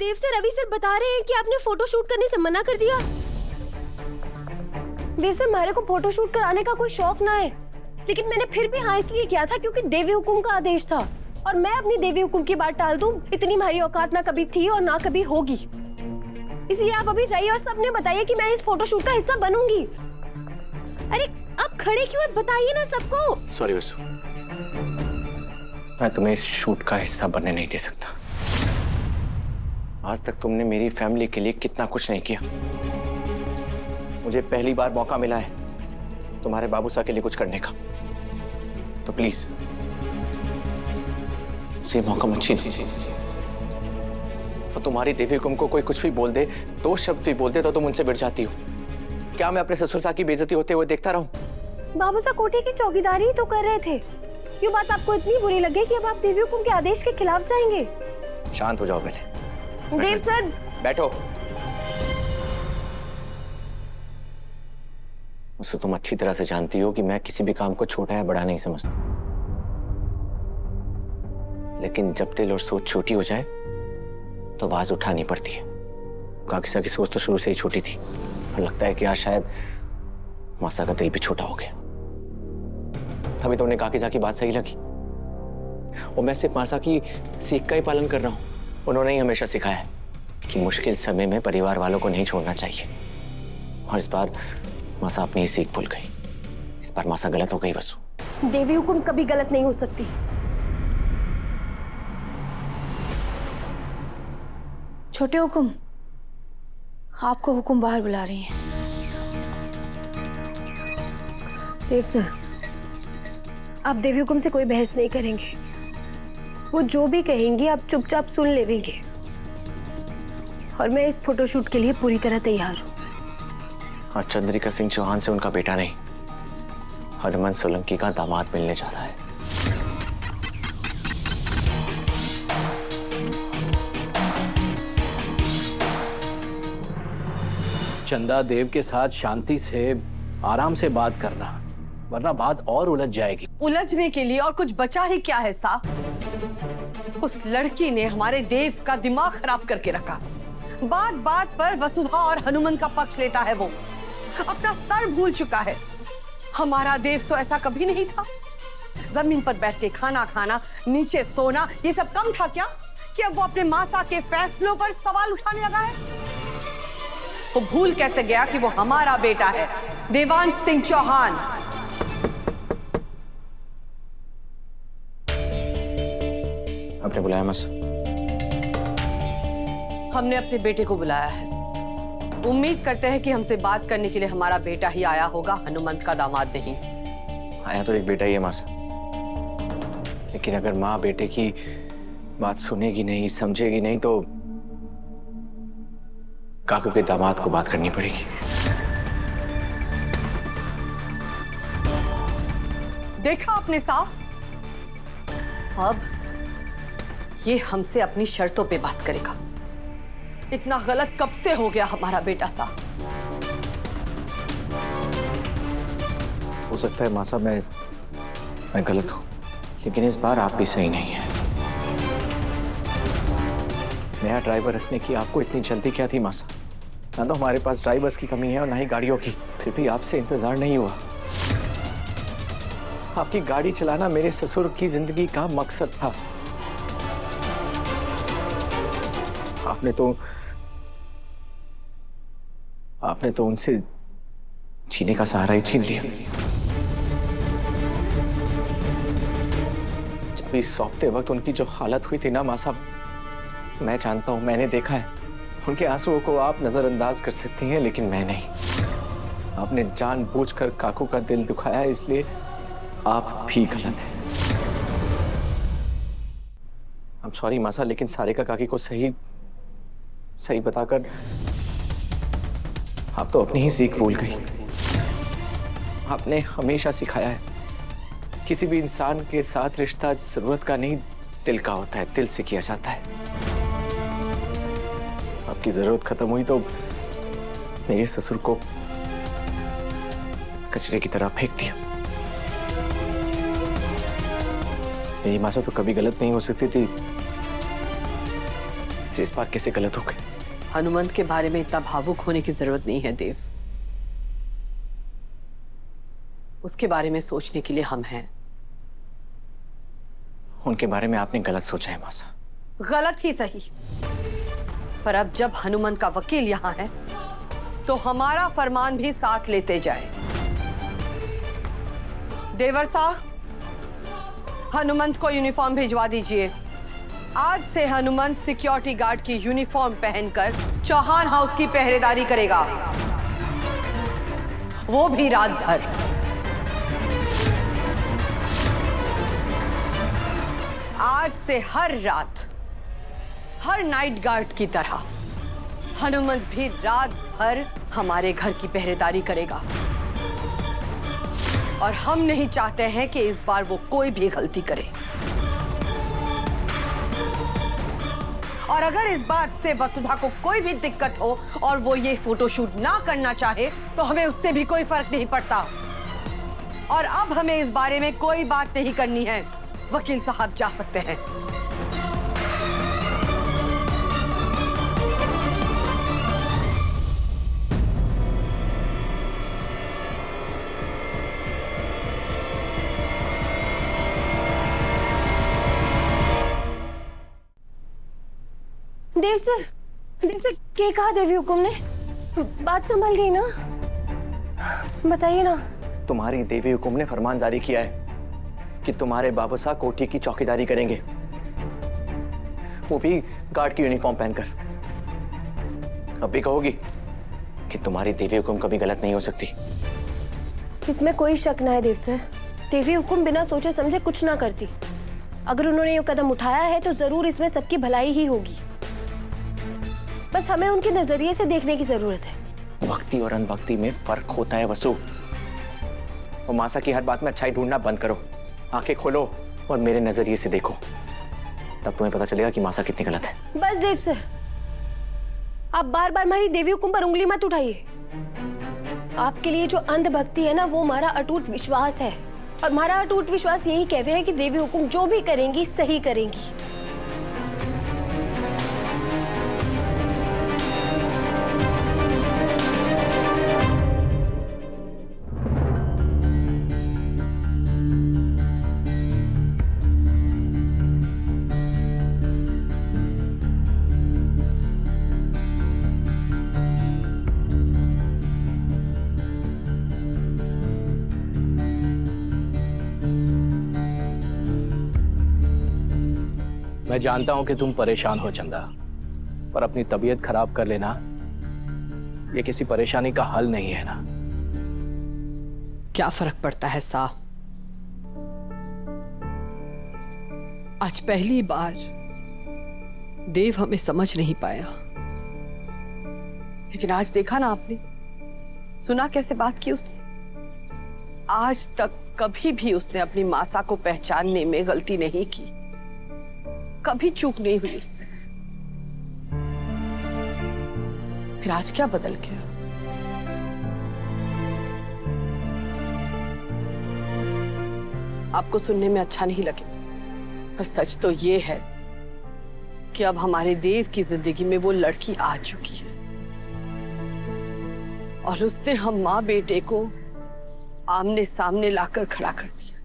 देव sir, Ravi sir बता रहे हैं कि आपने फोटो शूट करने से मना कर दिया। देव सर, मेरे को फोटो शूट कराने का कोई शौक ना है, लेकिन मैंने फिर भी हाँ इसलिए किया था क्योंकि देवी हुकुम का आदेश था, और मैं अपनी देवी हुकुम की बात टाल दूं, इतनी हमारी औकात ना कभी थी और ना कभी होगी। इसलिए आप अभी जाइए और सबने बताइए कि मैं इस फोटोशूट का हिस्सा बनूंगी। अरे आप खड़े क्यों हैं, बताइए ना सबको। सॉरी वसु, मैं तुम्हें इस शूट का हिस्सा बनने नहीं दे सकता। आज तक तुमने मेरी फैमिली के लिए कितना कुछ नहीं किया। मुझे पहली बार मौका मिला है तुम्हारे बाबू साहब के लिए कुछ करने का, तो प्लीज से मौका मत छीनो। और तुम्हारी देवी हुकुम को कोई कुछ भी बोल दे, दो शब्द भी बोल दे तो तुम उनसे बिड़ जाती हो। क्या मैं अपने ससुर साहब की बेइज्जती होते हुए देखता रहूं? बाबू साहब कोठी की चौकीदारी तो कर रहे थे। ये बात आपको इतनी बुरी लगे कि अब आप देवी हुकुम के आदेश के खिलाफ जाएंगे? शांत हो जाओ पहले। देव सर बैठो। उससे तुम अच्छी तरह से जानती हो कि मैं किसी भी काम को छोटा या बड़ा नहीं समझता, लेकिन जब दिल और सोच छोटी हो जाए तो आवाज उठानी पड़ती है। काकी की सोच तो शुरू से ही छोटी थी, और लगता है कि आज शायद मासा का दिल भी छोटा हो गया। तभी तो उन्हें काकी की बात सही लगी, और मैं सिर्फ मासा की सीख का ही पालन कर रहा हूं। उन्होंने ही हमेशा सिखाया है कि मुश्किल समय में परिवार वालों को नहीं छोड़ना चाहिए, और इस बार मासा अपनी ही सीख भूल गई। इस बार मासा गलत हो गई वसु। देवी हुकुम कभी गलत नहीं हो सकती। छोटे हुकुम, आपको हुकुम बाहर बुला रही हैं। देव सर, आप देवी हुकुम से कोई बहस नहीं करेंगे। वो जो भी कहेंगी आप चुपचाप सुन लेंगे, और मैं इस फोटोशूट के लिए पूरी तरह तैयार हूँ। और चंद्रिका सिंह चौहान से उनका बेटा नहीं, हनुमान सोलंकी का दामाद मिलने जा रहा है। चंदा देव के साथ शांति से आराम से बात करना, वरना बात और उलझ जाएगी। उलझने के लिए और कुछ बचा ही क्या है साहब? उस लड़की ने हमारे देव का दिमाग खराब करके रखा। बात बात पर वसुधा और हनुमान का पक्ष लेता है। वो अपना स्तर भूल चुका है। हमारा देव तो ऐसा कभी नहीं था। जमीन पर बैठ के खाना खाना, नीचे सोना, ये सब कम था क्या कि अब वो अपने मासा के फैसलों पर सवाल उठाने लगा है? वो भूल कैसे गया कि वो हमारा बेटा है, देवांश सिंह चौहान। आपने बुलाया मस? हमने अपने बेटे को बुलाया है। उम्मीद करते हैं कि हमसे बात करने के लिए हमारा बेटा ही आया होगा, हनुमंत का दामाद नहीं। आया तो एक बेटा ही है मासा, लेकिन अगर माँ बेटे की बात सुनेगी नहीं, समझेगी नहीं, तो काकू के दामाद को बात करनी पड़ेगी। देखा आपने साहब, अब ये हमसे अपनी शर्तों पे बात करेगा। इतना गलत कब से हो गया हमारा बेटा साहब? हो सकता है मासा मैं गलत हूं, लेकिन इस बार आप भी सही नहीं है। नया ड्राइवर रखने की आपको इतनी जल्दी क्या थी मासा? ना तो हमारे पास ड्राइवर्स की कमी है और ना ही गाड़ियों की, फिर भी आपसे इंतजार नहीं हुआ। आपकी गाड़ी चलाना मेरे ससुर की जिंदगी का मकसद था। आपने तो उनसे जीने का सहारा ही छीन लिया। जब इस सौंपते वक्त उनकी जो हालत हुई थी ना मासा, मैं जानता हूं, मैंने देखा है। उनके आंसुओं को आप नजरअंदाज कर सकती हैं, लेकिन मैं नहीं। आपने जानबूझकर काकू का दिल दुखाया, इसलिए आप भी गलत हैं। I'm sorry मासा, लेकिन सारिका काकी को सही बताकर आप तो अपनी ही सीख भूल गई। आपने हमेशा सिखाया है किसी भी इंसान के साथ रिश्ता जरूरत का नहीं, दिल का होता है, दिल से किया जाता है। आपकी जरूरत खत्म हुई तो मेरे ससुर को कचरे की तरह फेंक दिया। मेरी मासा तो कभी गलत नहीं हो सकती थी, फिर इस बार कैसे गलत हो गए? हनुमंत के बारे में इतना भावुक होने की जरूरत नहीं है देव। उसके बारे में सोचने के लिए हम हैं। उनके बारे में आपने गलत सोचा है मासा। गलत ही सही, पर अब जब हनुमंत का वकील यहां है तो हमारा फरमान भी साथ लेते जाए। देवर साहब, हनुमंत को यूनिफॉर्म भिजवा दीजिए। आज से हनुमंत सिक्योरिटी गार्ड की यूनिफॉर्म पहनकर चौहान हाउस की पहरेदारी करेगा, वो भी रात भर। आज से हर रात, हर नाइट गार्ड की तरह हनुमंत भी रात भर हमारे घर की पहरेदारी करेगा। और हम नहीं चाहते हैं कि इस बार वो कोई भी गलती करे। और अगर इस बात से वसुधा को कोई भी दिक्कत हो और वो ये फोटोशूट ना करना चाहे तो हमें उससे भी कोई फर्क नहीं पड़ता। और अब हमें इस बारे में कोई बात नहीं करनी है। वकील साहब जा सकते हैं। देव सर क्या कहा देवी हुकुम ने? बात संभल गई ना? बताइए ना। तुम्हारी देवी हुकुम ने फरमान जारी किया है कि तुम्हारे बाबू साहब कोठी की चौकीदारी करेंगे, वो भी गार्ड की यूनिफॉर्म पहनकर। अब भी कहोगी कि तुम्हारी देवी हुकुम कभी गलत नहीं हो सकती। इसमें कोई शक ना है देव सर, देवी हुकुम बिना सोचे समझे कुछ ना करती। अगर उन्होंने ये कदम उठाया है तो जरूर इसमें सबकी भलाई ही होगी। बस हमें उनके नजरिए से देखने की जरूरत है। भक्ति और अनभक्ति में फर्क होता है वसु। और मासा की हर बात में अच्छाई ढूंढना बंद करो, आंखें खोलो और मेरे नजरिए से देखो, तब तुम्हें पता चलेगा कि मासा कितनी गलत है। बस देव सर, आप बार बार हमारी देवी हुकुम पर उंगली मत उठाइए। आपके लिए जो अंधभक्ति है ना, वो हमारा अटूट विश्वास है। और हमारा अटूट विश्वास यही कहते हैं कि देवी हुकुम जो भी करेंगी सही करेंगी। मैं जानता हूं कि तुम परेशान हो चंदा, पर अपनी तबीयत खराब कर लेना ये किसी परेशानी का हल नहीं है ना। क्या फर्क पड़ता है साहब? आज पहली बार देव हमें समझ नहीं पाया, लेकिन आज देखा ना आपने, सुना कैसे बात की उसने। आज तक कभी भी उसने अपनी मासा को पहचानने में गलती नहीं की, कभी चूक नहीं हुई उससे। फिर आज क्या बदल गया? आपको सुनने में अच्छा नहीं लगेगा, पर सच तो ये है कि अब हमारे देव की जिंदगी में वो लड़की आ चुकी है और उसने हम माँ बेटे को आमने सामने लाकर खड़ा कर दिया।